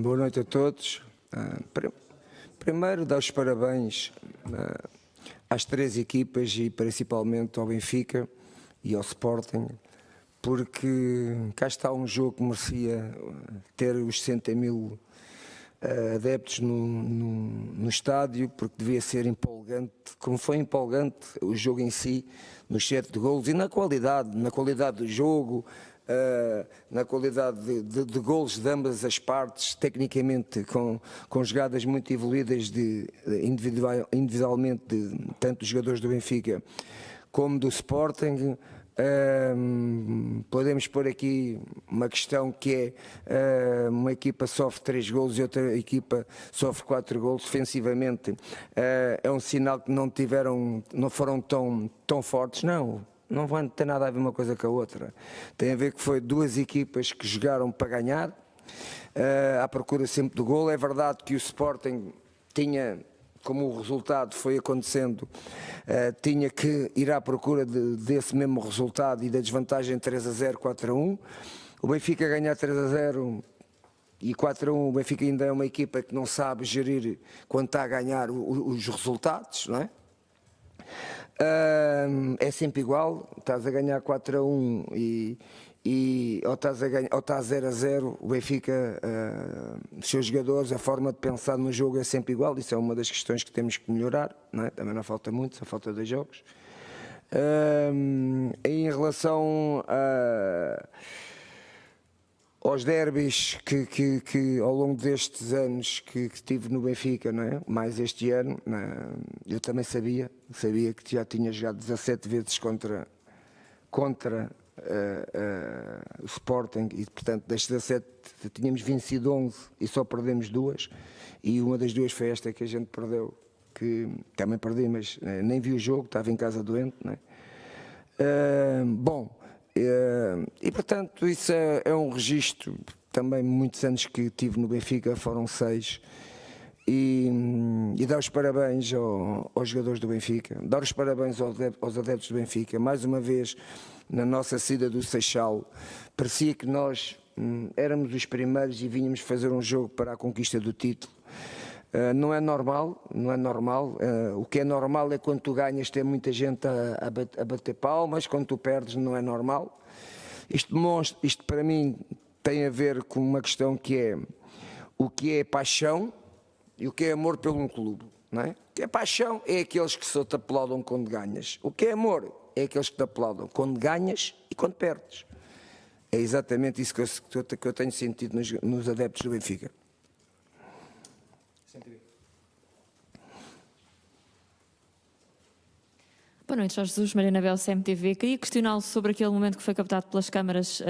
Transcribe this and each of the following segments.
Boa noite a todos. Primeiro, dar os parabéns às três equipas e principalmente ao Benfica e ao Sporting, porque cá está um jogo que merecia ter os 60.000 adeptos no estádio, porque devia ser empolgante, como foi empolgante o jogo em si, nos 7 golos e na qualidade do jogo, na qualidade de golos de ambas as partes, tecnicamente com jogadas muito evoluídas individualmente de tanto dos jogadores do Benfica como do Sporting. Podemos pôr aqui uma questão que é uma equipa sofre 3 golos e outra equipa sofre 4 golos defensivamente. É um sinal que não foram tão fortes, não vai ter nada a ver uma coisa com a outra. Tem a ver que foi duas equipas que jogaram para ganhar, à procura sempre do golo. É verdade que o Sporting tinha, como o resultado foi acontecendo, tinha que ir à procura desse mesmo resultado e da desvantagem 3-0, 4-1. O Benfica ganhar 3-0 e 4-1, o Benfica ainda é uma equipa que não sabe gerir quando está a ganhar os resultados, não é? É sempre igual, estás a ganhar 4-1 ou estás a 0-0, o Benfica, os seus jogadores, a forma de pensar no jogo é sempre igual. Isso é uma das questões que temos que melhorar, não é? Também não falta muito, só falta 2 jogos. Em relação aos derbys que ao longo destes anos que tive no Benfica, não é? Mais este ano, eu também sabia que já tinha jogado 17 vezes contra o Sporting e, portanto, das 17 tínhamos vencido 11 e só perdemos 2, e uma das 2 foi esta que a gente perdeu, que também perdi, mas nem vi o jogo, estava em casa doente, não é? E portanto isso é um registro, também muitos anos que tive no Benfica, foram 6, e dar os parabéns aos jogadores do Benfica, dar os parabéns aos adeptos do Benfica. Mais uma vez, na nossa saída do Seixal, parecia que nós éramos os primeiros e vínhamos fazer um jogo para a conquista do título. Não é normal. O que é normal é quando tu ganhas ter muita gente a bater palmas, quando tu perdes não é normal. Isto para mim tem a ver com uma questão que é o que é paixão e o que é amor pelo um clube, não é? O que é paixão é aqueles que só te aplaudam quando ganhas. O que é amor é aqueles que te aplaudam quando ganhas e quando perdes. É exatamente isso que eu tenho sentido nos adeptos do Benfica. Boa noite, Jorge Jesus, Mariana Bel, CMTV. Queria questioná-lo sobre aquele momento que foi captado pelas câmaras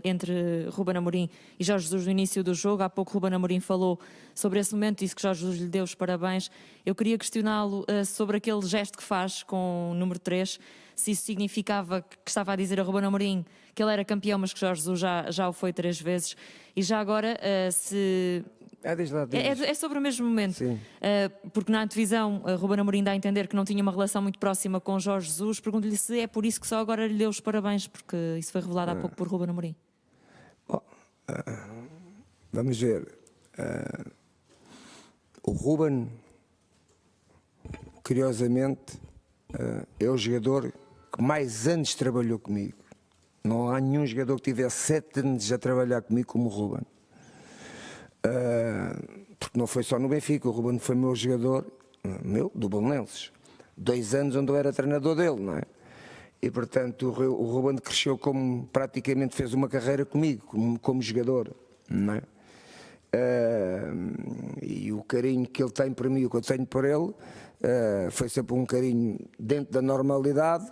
entre Ruben Amorim e Jorge Jesus no início do jogo. Há pouco Ruben Amorim falou sobre esse momento, disse que Jorge Jesus lhe deu os parabéns. Eu queria questioná-lo sobre aquele gesto que faz com o número 3, se isso significava que estava a dizer a Ruben Amorim que ele era campeão, mas que Jorge Jesus já o foi 3 vezes. E já agora, se... É sobre o mesmo momento, porque na antevisão Ruben Amorim dá a entender que não tinha uma relação muito próxima com Jorge Jesus. Pergunto-lhe se é por isso que só agora lhe deu os parabéns, porque isso foi revelado há pouco por Ruben Amorim. Vamos ver. O Ruben, curiosamente, é o jogador que mais anos trabalhou comigo. Não há nenhum jogador que tivesse 7 anos a trabalhar comigo como o Ruben. Porque não foi só no Benfica, o Ruben foi meu jogador, do Belenenses, 2 anos onde eu era treinador dele, não é? E portanto o Ruben cresceu praticamente fez uma carreira comigo, como jogador, não é? E o carinho que ele tem por mim, o que eu tenho por ele, foi sempre um carinho dentro da normalidade,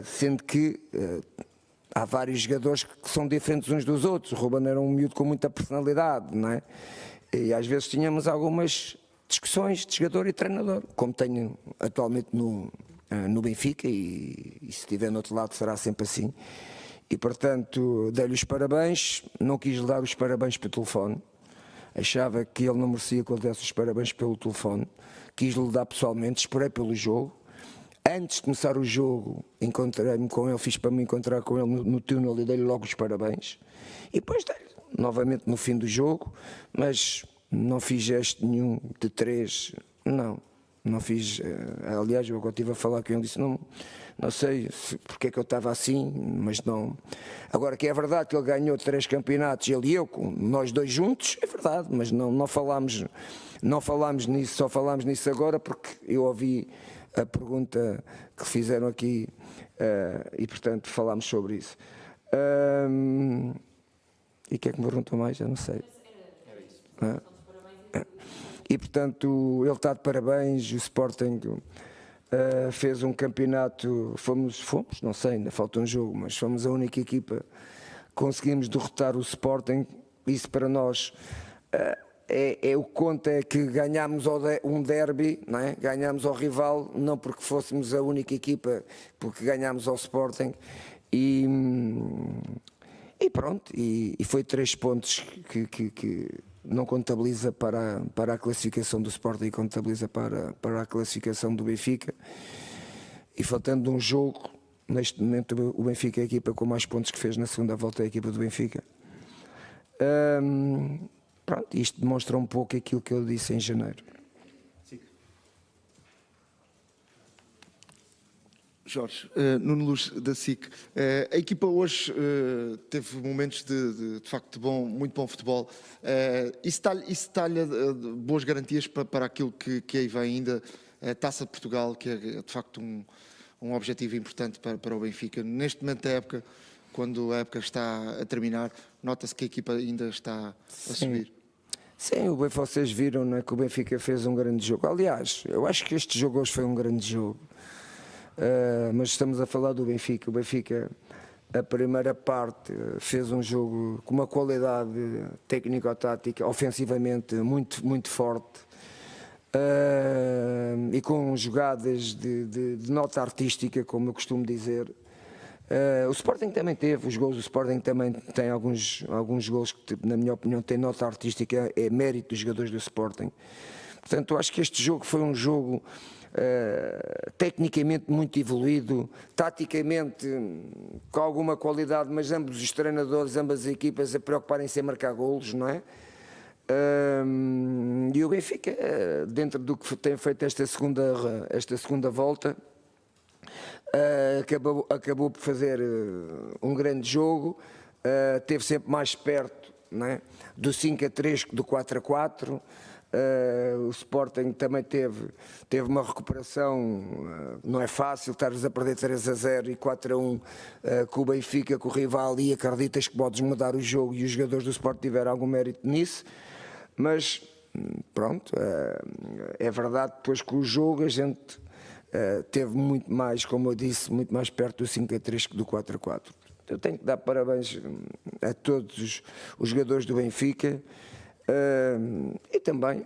sendo que há vários jogadores que são diferentes uns dos outros. O Ruben era um miúdo com muita personalidade, não é? E às vezes tínhamos algumas discussões de jogador e treinador, como tenho atualmente no Benfica, e se estiver no outro lado será sempre assim. E portanto dei-lhe os parabéns, não quis lhe dar os parabéns pelo telefone, achava que ele não merecia que eu lhe desse os parabéns pelo telefone, quis lhe dar pessoalmente, esperei pelo jogo. Antes de começar o jogo, encontrei-me com ele, fiz para me encontrar com ele no túnel e dei-lhe logo os parabéns. E depois novamente no fim do jogo, mas não fiz gesto nenhum de 3, não fiz. Aliás, eu agora estive a falar com ele, disse, não sei porque é que eu estava assim, mas não. Agora que é verdade que ele ganhou 3 campeonatos, ele e eu, nós dois juntos, é verdade, mas não falámos nisso, só falámos nisso agora porque eu ouvi a pergunta que fizeram aqui e portanto falámos sobre isso. E o que é que me perguntou mais? Eu não sei. E portanto ele está de parabéns, o Sporting fez um campeonato, fomos, não sei, ainda falta um jogo, mas fomos a única equipa, conseguimos derrotar o Sporting, isso para nós o que conta é que ganhámos um derby, não é? Ganhámos ao rival, não porque fôssemos a única equipa, porque ganhámos ao Sporting e pronto, e foi 3 pontos que não contabiliza para a classificação do Sporting, contabiliza para a classificação do Benfica. E faltando um jogo, neste momento o Benfica é a equipa com mais pontos que fez na segunda volta, é a equipa do Benfica. Pronto, isto demonstra um pouco aquilo que eu disse em janeiro. Jorge, Nuno Luz da SIC, a equipa hoje teve momentos de facto muito bom futebol. Isso dá-lhe boas garantias para aquilo que aí vem ainda, a Taça de Portugal, que é de facto um objetivo importante para o Benfica. Neste momento da época, quando a época está a terminar, nota-se que a equipa ainda está a subir. Sim, vocês viram, não é, que o Benfica fez um grande jogo. Aliás, eu acho que este jogo hoje foi um grande jogo. Mas estamos a falar do Benfica. O Benfica, a primeira parte, fez um jogo com uma qualidade técnico-tática, ofensivamente muito forte, e com jogadas de nota artística, como eu costumo dizer. O Sporting também teve os gols, o Sporting também tem alguns gols que, na minha opinião, têm nota artística, é mérito dos jogadores do Sporting. Portanto, eu acho que este jogo foi um jogo tecnicamente muito evoluído, taticamente com alguma qualidade, mas ambos os treinadores, ambas as equipas a preocuparem-se em marcar golos, não é? E o Benfica, dentro do que tem feito esta segunda volta, acabou por fazer um grande jogo, esteve sempre mais perto, não é? Do 5-3 que do 4-4. O Sporting também teve uma recuperação, não é fácil, estares a perder 3-0 e 4-1 com o Benfica, com o rival, e acreditas que podes mudar o jogo, e os jogadores do Sporting tiveram algum mérito nisso, mas pronto, é verdade, depois com o jogo a gente teve muito mais, como eu disse, muito mais perto do 5-3 que do 4-4. Eu tenho que dar parabéns a todos os jogadores do Benfica. E também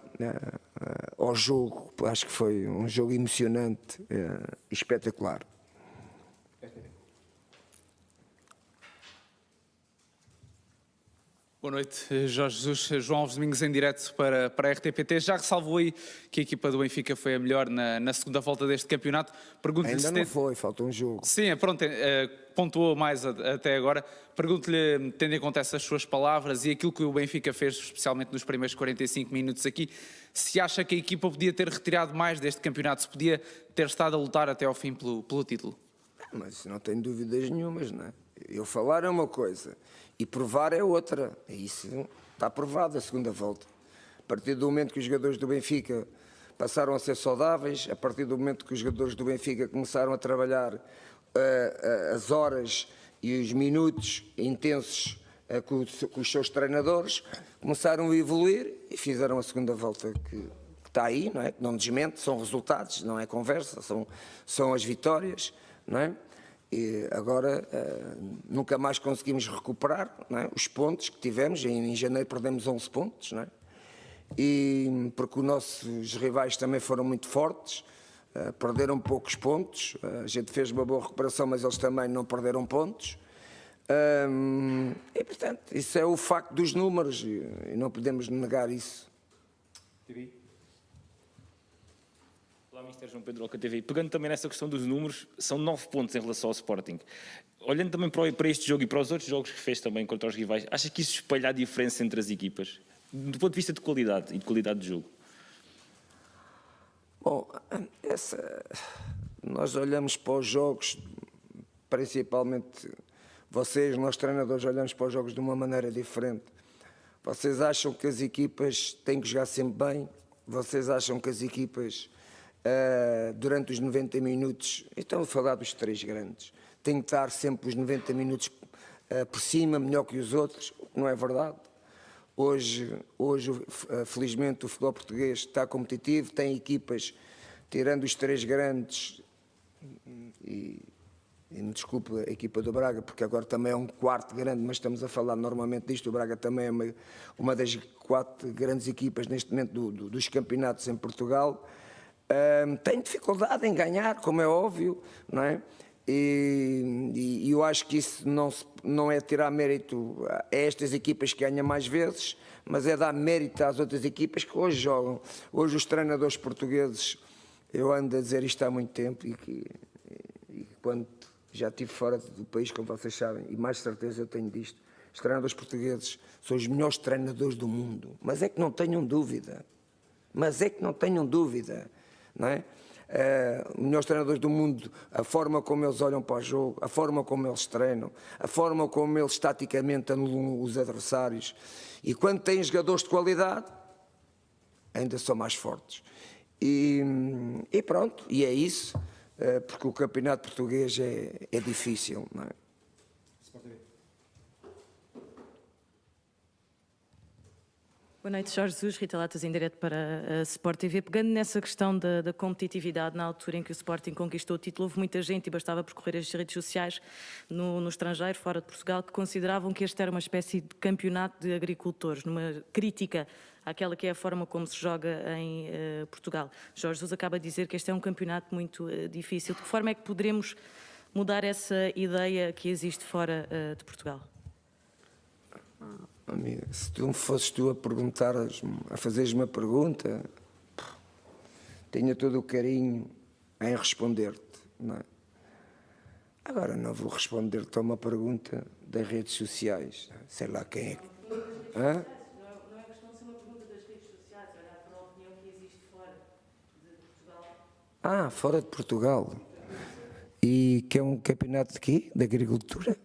ao jogo, acho que foi um jogo emocionante e espetacular. Boa noite, Jorge Jesus. João Alves Domingos em direto para a RTP+. Já ressalvou aí que a equipa do Benfica foi a melhor na segunda volta deste campeonato. Ainda não foi, falta um jogo. Sim, pronto, pontuou mais até agora. Pergunto-lhe, tendo em conta essas suas palavras e aquilo que o Benfica fez, especialmente nos primeiros 45 minutos aqui, se acha que a equipa podia ter retirado mais deste campeonato, se podia ter estado a lutar até ao fim pelo título? Mas não tenho dúvidas nenhumas, não é? Eu falar é uma coisa e provar é outra. Isso está provado a segunda volta. A partir do momento que os jogadores do Benfica passaram a ser saudáveis, a partir do momento que os jogadores do Benfica começaram a trabalhar as horas e os minutos intensos com os seus treinadores, começaram a evoluir e fizeram a segunda volta que está aí, não é? Que não desmente, são resultados, não é conversa, são as vitórias, não é? E agora nunca mais conseguimos recuperar, não é? Os pontos que tivemos, em janeiro perdemos 11 pontos, não é? E porque os nossos rivais também foram muito fortes, perderam poucos pontos, a gente fez uma boa recuperação, mas eles também não perderam pontos. E portanto, isso é o facto dos números e não podemos negar isso. Olá, Mr. João Pedro, Oca TV. Pegando também nessa questão dos números, são 9 pontos em relação ao Sporting. Olhando também para este jogo e para os outros jogos que fez também contra os rivais, acha que isso espelha a diferença entre as equipas? Do ponto de vista de qualidade e de qualidade de jogo? Bom, nós olhamos para os jogos, principalmente vocês, nós treinadores, olhamos para os jogos de uma maneira diferente. Vocês acham que as equipas têm que jogar sempre bem? Vocês acham que as equipas, durante os 90 minutos, estão a falar dos 3 grandes, têm que estar sempre os 90 minutos por cima, melhor que os outros? Não é verdade. Hoje, felizmente, o futebol português está competitivo, tem equipas, tirando os 3 grandes, e me desculpe a equipa do Braga, porque agora também é um 4º grande, mas estamos a falar normalmente disto. O Braga também é uma das 4 grandes equipas neste momento dos campeonatos em Portugal. Tem dificuldade em ganhar, como é óbvio, não é? E eu acho que isso não é tirar mérito a estas equipas que ganham mais vezes, mas é dar mérito às outras equipas que hoje jogam. Hoje os treinadores portugueses, eu ando a dizer isto há muito tempo, e quando já estive fora do país, como vocês sabem, e mais certeza eu tenho disto, os treinadores portugueses são os melhores treinadores do mundo. Mas é que não tenham dúvida. Não é? Os melhores treinadores do mundo, a forma como eles olham para o jogo, a forma como eles treinam, a forma como eles taticamente anulam os adversários. E quando têm jogadores de qualidade, ainda são mais fortes. E pronto, e é isso, porque o campeonato português é difícil, não é? Boa noite, Jorge Jesus, Rita Latas em direto para a Sport TV. Pegando nessa questão da competitividade, na altura em que o Sporting conquistou o título, houve muita gente, e bastava percorrer as redes sociais no estrangeiro, fora de Portugal, que consideravam que este era uma espécie de campeonato de agricultores, numa crítica àquela que é a forma como se joga em Portugal. Jorge Jesus acaba de dizer que este é um campeonato muito difícil. De que forma é que poderemos mudar essa ideia que existe fora de Portugal? Amiga, se tu fosses tu a perguntar, a fazeres uma pergunta, tinha todo o carinho em responder-te, não é? Agora não vou responder-te a uma pergunta das redes sociais, sei lá quem é que... Hã? Não é questão de ser uma pergunta das redes sociais, é olhar para a opinião que existe fora de Portugal. Fora de Portugal. E que é um campeonato de quê? De agricultura?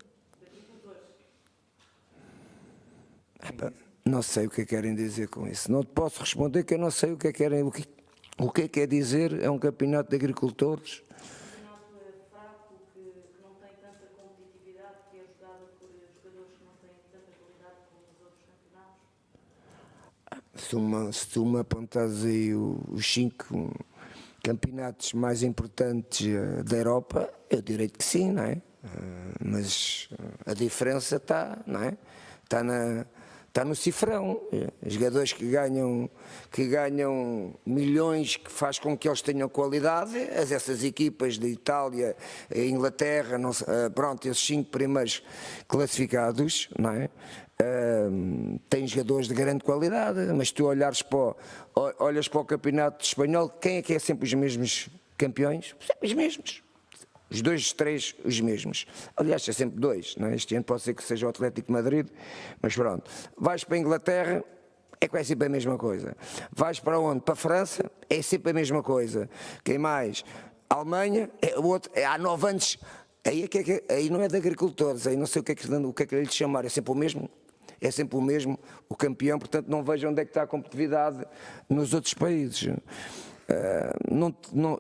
Não sei o que querem dizer com isso. Não te posso responder que eu não sei o que querem. O que quer dizer é um campeonato de agricultores? Um campeonato fraco, que não tem tanta competitividade, que é jogado por jogadores que não têm tanta qualidade como os outros campeonatos? Se tu me apontares aí os 5 campeonatos mais importantes da Europa, eu direi que sim, não é? Mas a diferença está, não é? Está no cifrão. Jogadores que ganham milhões, que faz com que eles tenham qualidade. Essas equipas de Itália, Inglaterra, pronto, esses 5 primeiros classificados, não é? Têm jogadores de grande qualidade, mas tu olhas para o campeonato espanhol, quem é que é sempre os mesmos campeões? Sempre os mesmos. Os 2, 3, os mesmos. Aliás, é sempre 2, não é? Este ano pode ser que seja o Atlético de Madrid, mas pronto. Vais para a Inglaterra, é que é sempre a mesma coisa. Vais para onde? Para a França, é sempre a mesma coisa. Quem mais? A Alemanha, há 9 anos, aí não é de agricultores, aí não sei o que é que lhe chamar, é sempre o mesmo. É sempre o mesmo, o campeão, portanto não vejo onde é que está a competitividade nos outros países.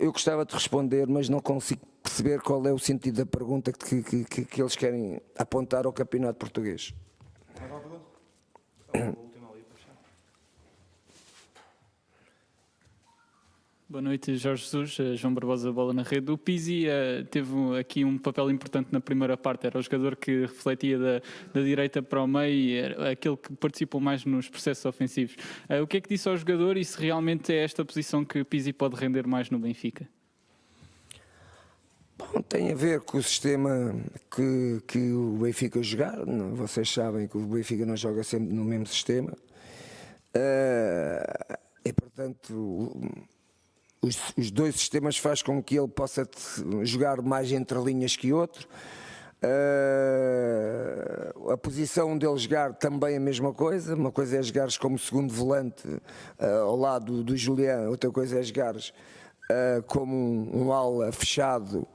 Eu gostava de responder, mas não consigo perceber qual é o sentido da pergunta que eles querem apontar ao campeonato português. Boa noite, Jorge Jesus, João Barbosa, Bola na Rede. O Pizzi teve aqui um papel importante na primeira parte, era o jogador que refletia da direita para o meio, era aquele que participou mais nos processos ofensivos. O que é que disse ao jogador e se realmente é esta posição que o Pizzi pode render mais no Benfica? Bom, tem a ver com o sistema que o Benfica jogar. Vocês sabem que o Benfica não joga sempre no mesmo sistema. E, portanto, os dois sistemas faz com que ele possa jogar mais entre linhas que outro. A posição dele jogar também a mesma coisa. Uma coisa é jogares como segundo volante ao lado do Julián, outra coisa é jogares como um ala fechado,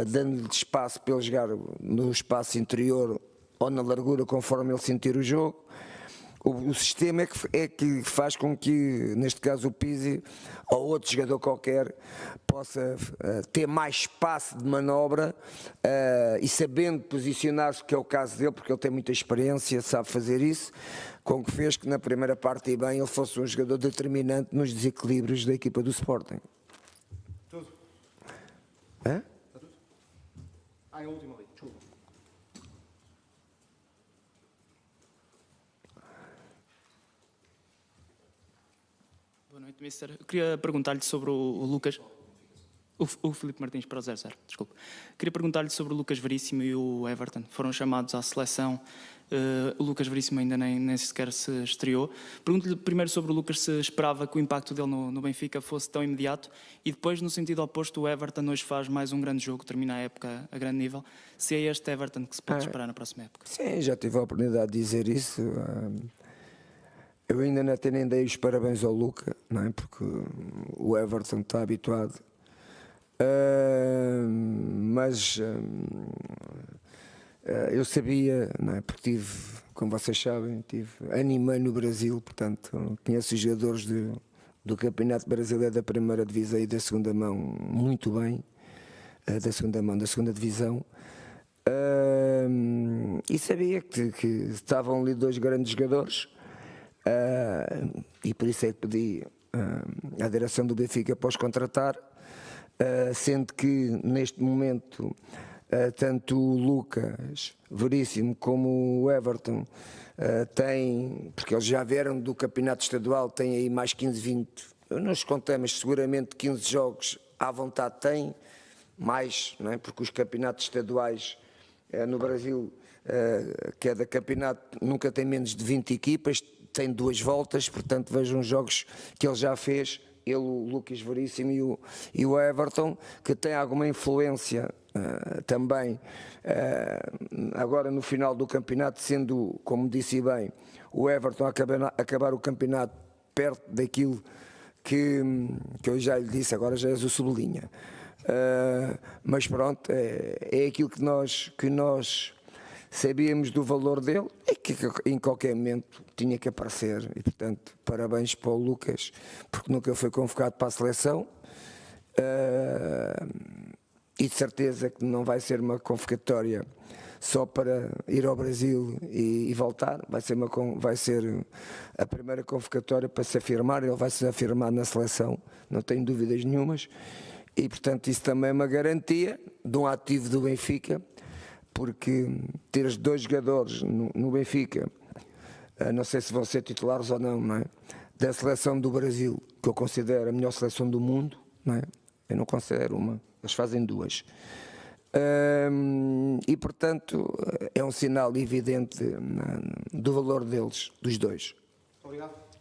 dando-lhe espaço para ele jogar no espaço interior ou na largura conforme ele sentir o jogo. O sistema é que faz com que, neste caso, o Pizzi ou outro jogador qualquer possa ter mais espaço de manobra e sabendo posicionar-se, que é o caso dele, porque ele tem muita experiência, sabe fazer isso, com que fez que na primeira parte e bem ele fosse um jogador determinante nos desequilíbrios da equipa do Sporting. Tudo. Hã? É a última ali, desculpa. Boa noite, Mister. Eu queria perguntar-lhe sobre o Lucas. O Filipe Martins para o 0-0, desculpe. Queria perguntar-lhe sobre o Lucas Veríssimo e o Everton. Foram chamados à seleção. O Lucas Veríssimo ainda nem sequer se estreou. Pergunto-lhe primeiro sobre o Lucas, se esperava que o impacto dele no Benfica fosse tão imediato, e depois, no sentido oposto, o Everton hoje faz mais um grande jogo, termina a época a grande nível. Se é este Everton que se pode esperar na próxima época? Sim, já tive a oportunidade de dizer isso. Eu ainda não nem dei os parabéns ao Luca, não é? Porque o Everton está habituado. Mas eu sabia, não é? Porque tive, como vocês sabem, animei no Brasil, portanto conheço os jogadores do Campeonato Brasileiro da primeira divisão e da segunda mão muito bem, da segunda divisão, e sabia que estavam ali dois grandes jogadores, e por isso é que pedi à direção do Benfica para os contratar. Sendo que neste momento tanto o Lucas Veríssimo como o Everton têm, porque eles já vieram do campeonato estadual, têm aí mais 15, 20, eu não os contei, mas seguramente 15 jogos à vontade têm, mais, não é? Porque os campeonatos estaduais no Brasil, cada campeonato nunca tem menos de 20 equipas, tem 2 voltas, portanto vejam os jogos que ele já fez. Ele, o Lucas Veríssimo e o Everton, que tem alguma influência também agora no final do campeonato, sendo, como disse bem, o Everton acabar o campeonato perto daquilo que eu já lhe disse, agora já és o sublinha. Mas pronto, é aquilo que nós sabíamos do valor dele e que em qualquer momento tinha que aparecer. E, portanto, parabéns para o Lucas, porque nunca foi convocado para a seleção. E de certeza que não vai ser uma convocatória só para ir ao Brasil e voltar. Vai ser a primeira convocatória para se afirmar. Ele vai se afirmar na seleção, não tenho dúvidas nenhumas. E, portanto, isso também é uma garantia de um ativo do Benfica, porque teres 2 jogadores no Benfica, não sei se vão ser titulares ou não, não é? Da seleção do Brasil, que eu considero a melhor seleção do mundo, não é? Eu não considero uma, eles fazem 2. E portanto é um sinal evidente do valor deles, dos 2. Obrigado.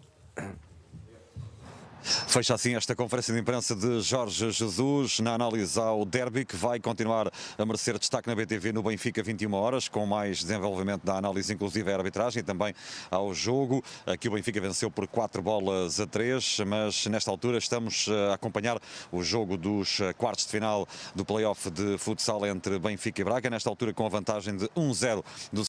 Fecha assim esta conferência de imprensa de Jorge Jesus na análise ao derby, que vai continuar a merecer destaque na BTV no Benfica 21 horas, com mais desenvolvimento da análise, inclusive a arbitragem e também ao jogo. Aqui o Benfica venceu por 4-3, mas nesta altura estamos a acompanhar o jogo dos quartos de final do play-off de futsal entre Benfica e Braga, nesta altura com a vantagem de 1-0 do